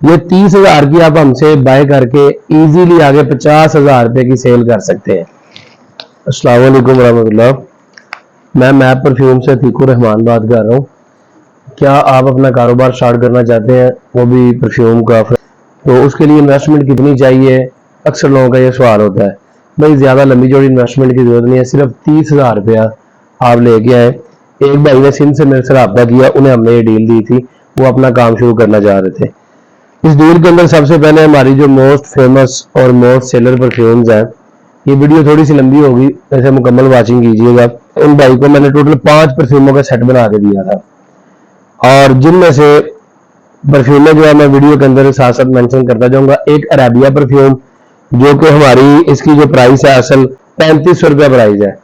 ये 30,000 की आप हमसे बाय करके इजीली आगे 50,000 रुपए की सेल कर सकते हैं। अस्सलाम वालेकुम रहमतुल्लाह। मैं मैप परफ्यूम से अतीकुर रहमान बात कर रहा हूँ। क्या आप अपना कारोबार स्टार्ट करना चाहते हैं, वो भी परफ्यूम का, तो उसके लिए इन्वेस्टमेंट कितनी चाहिए? अक्सर लोगों का ये सवाल होता है। भाई ज़्यादा लंबी चौड़ी इन्वेस्टमेंट की जरूरत नहीं है, सिर्फ 30,000 रुपया आप लेके आए। एक भाई ने सिंध से मेरे से रब्ता किया, उन्हें हमने ये डील दी थी, वो अपना काम शुरू करना चाह रहे थे। इस डील के अंदर सबसे पहले हमारी जो मोस्ट फेमस और मोस्ट सेलर परफ्यूम्स हैं, ये वीडियो थोड़ी सी लंबी होगी, वैसे मुकम्मल वाचिंग कीजिएगा। उन भाई को मैंने टोटल 5 परफ्यूमों का सेट बना के दिया था, और जिनमें से परफ्यूमें जो है मैं वीडियो के अंदर साथ साथ मेंशन करता जाऊंगा। एक अरेबिया परफ्यूम, जो कि हमारी इसकी जो प्राइस है असल 3500 रुपया प्राइस है,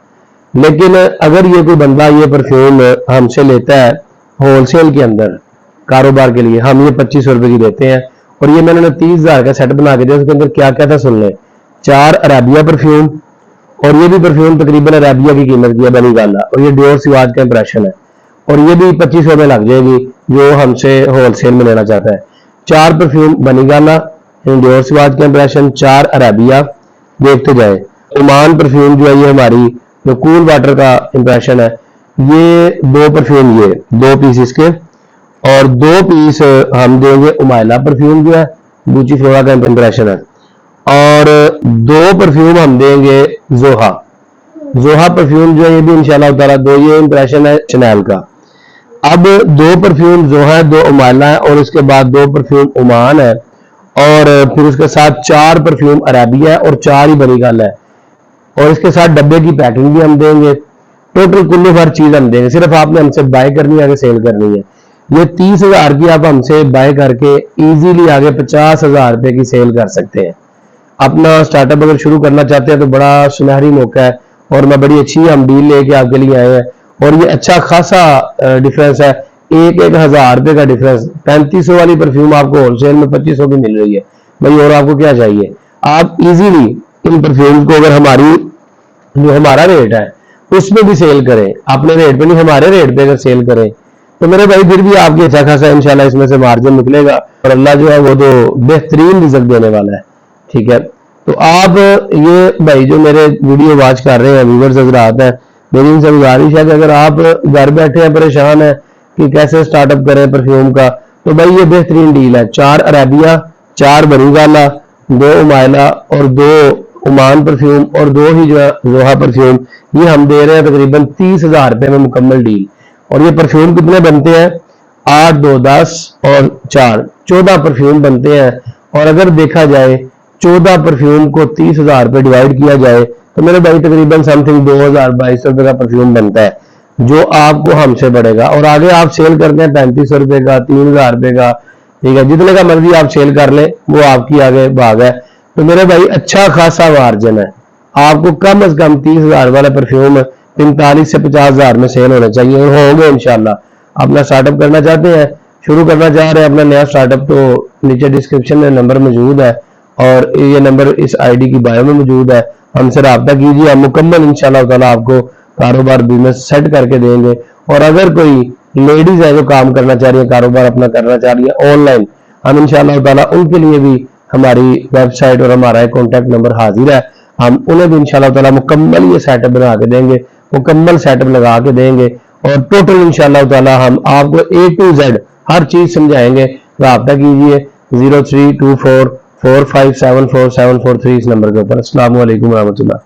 लेकिन अगर ये कोई बंदा ये परफ्यूम हमसे लेता है होलसेल के अंदर कारोबार के लिए, हम ये 2500 रुपए की देते हैं। और ये मैंने 30,000 का सेट बना के दिया। उसके अंदर क्या क्या था सुन ले। 4 अरेबिया परफ्यूम, और ये भी परफ्यूम तकरीबन अरेबिया की कीमत की है, बनी गाला, और ये डियोर सिवाज का इंप्रेशन है, और ये भी 2500 में लग जाएगी जो हमसे होलसेल में लेना चाहता है। 4 परफ्यूम बनी गाला, डियोर सिवाज का इंप्रेशन, 4 अरेबिया, देखते जाए। ओमान परफ्यूम जो है ये हमारी जो कूल वाटर का इंप्रेशन है, ये 2 परफ्यूम, ये 2 पीस इसके, और 2 पीस हम देंगे उमाइला परफ्यूम जो है गुची फ्लोरा का इंप्रेशन है, और 2 परफ्यूम हम देंगे जोहा। जोहा परफ्यूम जो है ये भी इंशाल्लाह ताला 2 ये इंप्रेशन है चनैल का। अब 2 परफ्यूम जोहा है, 2 उमाइला है, और उसके बाद 2 परफ्यूम ओमान है, और फिर उसके साथ 4 परफ्यूम अरेबिया है, और 4 ही बनी गल है, और इसके साथ डब्बे की पैकिंग भी हम देंगे। टोटल कुल्लू हर चीज हम देंगे, सिर्फ आपने हमसे बाय करनी है, आगे सेल करनी है। ये 30,000 की आप हमसे बाय करके इजीली आगे 50,000 रुपए की सेल कर सकते हैं। अपना स्टार्टअप अगर शुरू करना चाहते हैं तो बड़ा सुनहरी मौका है, और मैं बड़ी अच्छी हम डील लेके आपके लिए आए हैं, और ये अच्छा खासा डिफरेंस है, 1,000 रुपए का डिफरेंस। 3500 वाली परफ्यूम आपको होलसेल में 2500 की मिल रही है भाई, और आपको क्या चाहिए? आप इजीली इन परफ्यूम को अगर हमारी जो हमारा रेट है उसमें भी सेल करें, अपने रेट पे नहीं हमारे रेट पे अगर सेल करें, तो मेरे भाई फिर भी आपकी अच्छा खासा इंशाल्लाह इसमें से मार्जिन निकलेगा, और अल्लाह जो है वो तो बेहतरीन रिजल्ट देने वाला है। ठीक है, तो आप ये भाई जो मेरे वीडियो वॉच कर रहे हैं व्यूअर्स हजरात हैं, मेरी इनसे गुजारिश है कि अगर आप घर बैठे हैं परेशान है कि कैसे स्टार्टअप करें परफ्यूम का, तो भाई ये बेहतरीन डील है। 4 अरेबिया, 4 बरीगाला, 2 उमाइला, और 2 ओमान परफ्यूम, और 2 ही जो है जोहा परफ्यूम, ये हम दे रहे हैं तकरीबन 30,000 रुपए में मुकम्मल डील। और ये परफ्यूम कितने बनते हैं? 8, 2, 10 और 4 14 परफ्यूम बनते हैं। और अगर देखा जाए 14 परफ्यूम को 30,000 रुपए डिवाइड किया जाए तो मेरे भाई तकरीबन समथिंग 2,200 रुपए का परफ्यूम बनता है, जो आपको हमसे बढ़ेगा। और आगे आप सेल करते हैं 3500 रुपए का, 3,000 रुपए का, ठीक है, जितने का मर्जी आप सेल कर ले, वो आपकी आगे भाग है। तो मेरे भाई अच्छा खासा मार्जिन है, आपको कम से कम 30,000 वाला परफ्यूम 45 से 50,000 में सेल होने चाहिए, और होंगे इंशाल्लाह। अपना स्टार्टअप करना चाहते हैं, शुरू करना चाह रहे हैं अपना नया स्टार्टअप, तो नीचे डिस्क्रिप्शन में नंबर मौजूद है, और ये नंबर इस आईडी की बायो में मौजूद है, हमसे रब्ता कीजिए। हम मुकम्मल इंशाल्लाह ताला आपको कारोबार बिजनेस सेट करके देंगे। और अगर कोई लेडीज है जो काम करना चाह रही है, कारोबार अपना करना चाह रही है ऑनलाइन, हम इंशाल्लाह ताला उनके लिए भी हमारी वेबसाइट और हमारा एक कॉन्टैक्ट नंबर हाजिर है, हम उन्हें भी इंशाल्लाह ताला मुकम्मल ये सेटअप बना के देंगे, मुकम्मल सेटअप लगा के देंगे, और टोटल इंशाल्लाह ताला हम आपको A to Z हर चीज समझाएंगे। रब्ता कीजिए 032445744743 इस नंबर के ऊपर। अस्सलाम वालेकुम रहमतुल्लाह।